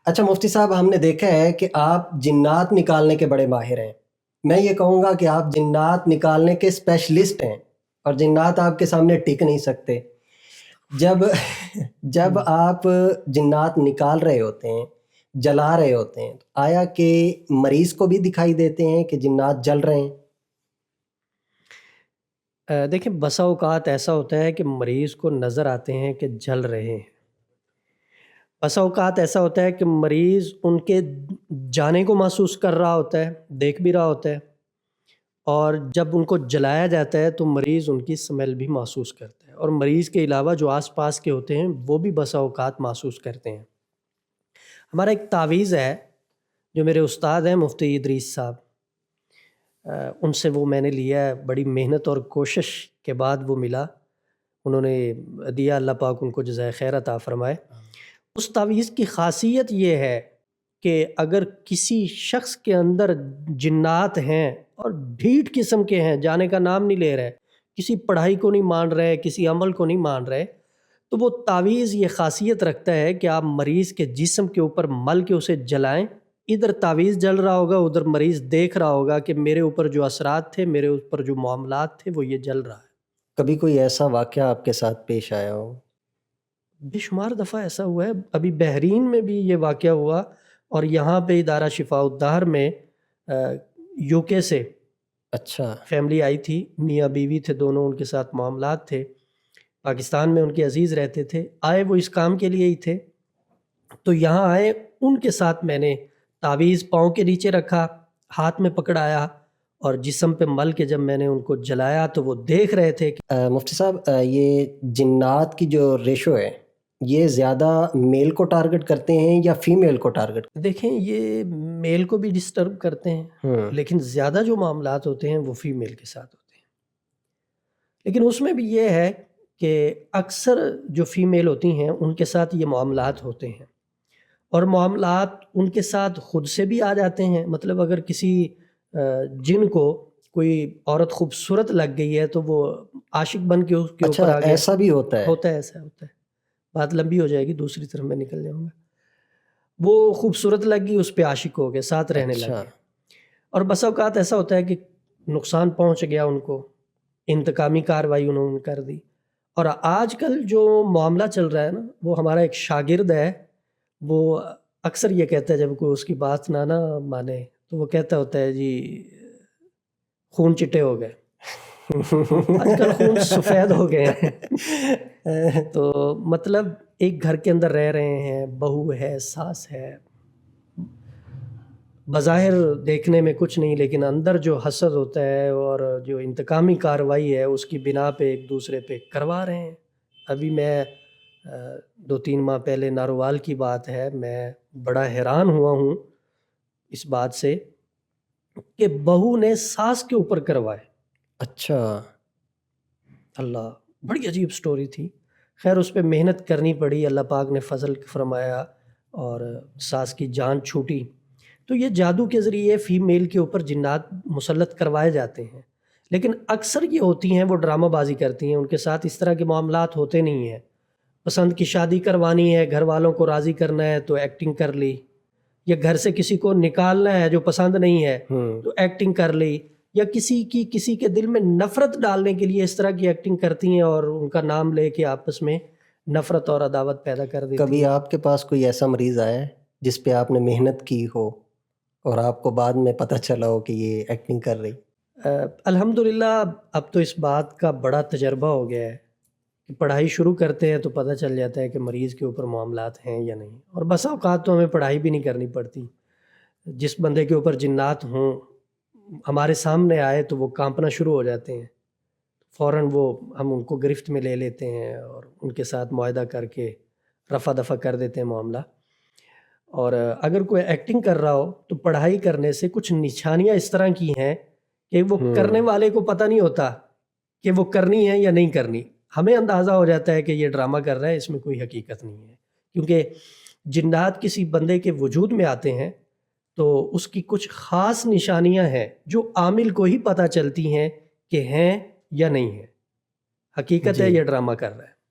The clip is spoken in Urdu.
اچھا مفتی صاحب، ہم نے دیکھا ہے کہ آپ جنات نکالنے کے بڑے ماہر ہیں. میں یہ کہوں گا کہ آپ جنات نکالنے کے اسپیشلسٹ ہیں، اور جنات آپ کے سامنے ٹک نہیں سکتے. جب جب آپ جنات نکال رہے ہوتے ہیں، جلا رہے ہوتے ہیں، تو آیا کہ مریض کو بھی دکھائی دیتے ہیں کہ جنات جل رہے ہیں؟ دیکھیں، بسا اوقات ایسا ہوتا ہے کہ مریض کو نظر آتے ہیں کہ جل رہے ہیں. بسا اوقات ایسا ہوتا ہے کہ مریض ان کے جانے کو محسوس کر رہا ہوتا ہے، دیکھ بھی رہا ہوتا ہے، اور جب ان کو جلایا جاتا ہے تو مریض ان کی سمیل بھی محسوس کرتا ہے، اور مریض کے علاوہ جو آس پاس کے ہوتے ہیں وہ بھی بسا اوقات محسوس کرتے ہیں. ہمارا ایک تعویذ ہے جو میرے استاد ہیں مفتی ادریس صاحب، ان سے وہ میں نے لیا ہے، بڑی محنت اور کوشش کے بعد وہ ملا، انہوں نے دیا، اللہ پاک ان کو جزائے خیر عطا فرمائے. اس تعویذ کی خاصیت یہ ہے کہ اگر کسی شخص کے اندر جنات ہیں اور ڈھیٹ قسم کے ہیں، جانے کا نام نہیں لے رہے، کسی پڑھائی کو نہیں مان رہے، کسی عمل کو نہیں مان رہے، تو وہ تعویذ یہ خاصیت رکھتا ہے کہ آپ مریض کے جسم کے اوپر مل کے اسے جلائیں. ادھر تعویذ جل رہا ہوگا، ادھر مریض دیکھ رہا ہوگا کہ میرے اوپر جو اثرات تھے، میرے اوپر جو معاملات تھے، وہ یہ جل رہا ہے. کبھی کوئی ایسا واقعہ آپ کے ساتھ پیش آیا ہو؟ بے شمار دفعہ ایسا ہوا ہے. ابھی بحرین میں بھی یہ واقعہ ہوا، اور یہاں پہ ادارہ شفاء الدہر میں یو کے سے اچھا. فیملی آئی تھی، میاں بیوی تھے دونوں، ان کے ساتھ معاملات تھے. پاکستان میں ان کے عزیز رہتے تھے، آئے وہ اس کام کے لیے ہی تھے. تو یہاں آئے، ان کے ساتھ میں نے تعویذ پاؤں کے نیچے رکھا، ہاتھ میں پکڑایا، اور جسم پہ مل کے جب میں نے ان کو جلایا تو وہ دیکھ رہے تھے کہ مفتی صاحب، یہ جنات کی جو ریشو ہے، یہ زیادہ میل کو ٹارگٹ کرتے ہیں یا فیمیل کو ٹارگٹ؟ دیکھیں، یہ میل کو بھی ڈسٹرب کرتے ہیں، لیکن زیادہ جو معاملات ہوتے ہیں وہ فیمیل کے ساتھ ہوتے ہیں. لیکن اس میں بھی یہ ہے کہ اکثر جو فیمیل ہوتی ہیں ان کے ساتھ یہ معاملات ہوتے ہیں، اور معاملات ان کے ساتھ خود سے بھی آ جاتے ہیں. مطلب اگر کسی جن کو کوئی عورت خوبصورت لگ گئی ہے تو وہ عاشق بن کے اس کے اوپر اچھا، آ گیا. ایسا بھی ہوتا ہے؟ ہوتا ہے، ایسا ہوتا ہے. بات لمبی ہو جائے گی، دوسری طرف میں نکل جاؤں گا. وہ خوبصورت لگ گئی، اس پہ عاشق ہو گئے، ساتھ رہنے لگ اچھا. گئے. اور بس اوقات ایسا ہوتا ہے کہ نقصان پہنچ گیا ان کو، انتقامی کارروائی انہوں نے کر دی. اور آج کل جو معاملہ چل رہا ہے نا، وہ ہمارا ایک شاگرد ہے، وہ اکثر یہ کہتا ہے جب کوئی اس کی بات نہ مانے تو وہ کہتا ہوتا ہے جی خون چٹے ہو گئے. آج کل خون سفید ہو گئے ہیں. تو مطلب ایک گھر کے اندر رہ رہے ہیں، بہو ہے، ساس ہے، بظاہر دیکھنے میں کچھ نہیں، لیکن اندر جو حسد ہوتا ہے اور جو انتقامی کارروائی ہے اس کی بنا پہ ایک دوسرے پہ کروا رہے ہیں. ابھی میں 2-3 ماہ پہلے ناروال کی بات ہے، میں بڑا حیران ہوا ہوں اس بات سے کہ بہو نے ساس کے اوپر کروائے. اچھا. اللہ، بڑی عجیب سٹوری تھی. خیر اس پہ محنت کرنی پڑی، اللہ پاک نے فضل فرمایا اور ساس کی جان چھوٹی. تو یہ جادو کے ذریعے فیمیل کے اوپر جنات مسلط کروائے جاتے ہیں، لیکن اکثر یہ ہوتی ہیں وہ ڈرامہ بازی کرتی ہیں، ان کے ساتھ اس طرح کے معاملات ہوتے نہیں ہیں. پسند کی شادی کروانی ہے، گھر والوں کو راضی کرنا ہے تو ایکٹنگ کر لی، یا گھر سے کسی کو نکالنا ہے جو پسند نہیں ہے تو ایکٹنگ کر لی، یا کسی کے دل میں نفرت ڈالنے کے لیے اس طرح کی ایکٹنگ کرتی ہیں اور ان کا نام لے کے آپس میں نفرت اور عداوت پیدا کر دیتی کبھی ہیں. آپ کے پاس کوئی ایسا مریض آیا ہے جس پہ آپ نے محنت کی ہو اور آپ کو بعد میں پتہ چلا ہو کہ یہ ایکٹنگ کر رہی؟ الحمدللہ اب تو اس بات کا بڑا تجربہ ہو گیا ہے کہ پڑھائی شروع کرتے ہیں تو پتہ چل جاتا ہے کہ مریض کے اوپر معاملات ہیں یا نہیں. اور بس اوقات تو ہمیں پڑھائی بھی نہیں کرنی پڑتی. جس بندے کے اوپر جنات ہوں ہمارے سامنے آئے تو وہ کانپنا شروع ہو جاتے ہیں، فوراً ہم ان کو گرفت میں لے لیتے ہیں اور ان کے ساتھ معاہدہ کر کے رفع دفع کر دیتے ہیں معاملہ. اور اگر کوئی ایکٹنگ کر رہا ہو تو پڑھائی کرنے سے کچھ نشانیاں اس طرح کی ہیں کہ وہ کرنے والے کو پتہ نہیں ہوتا کہ وہ کرنی ہے یا نہیں کرنی. ہمیں اندازہ ہو جاتا ہے کہ یہ ڈرامہ کر رہا ہے، اس میں کوئی حقیقت نہیں ہے. کیونکہ جنات کسی بندے کے وجود میں آتے ہیں تو اس کی کچھ خاص نشانیاں ہیں جو عامل کو ہی پتہ چلتی ہیں کہ ہیں یا نہیں ہیں. حقیقت ہے یہ ڈرامہ کر رہا ہے.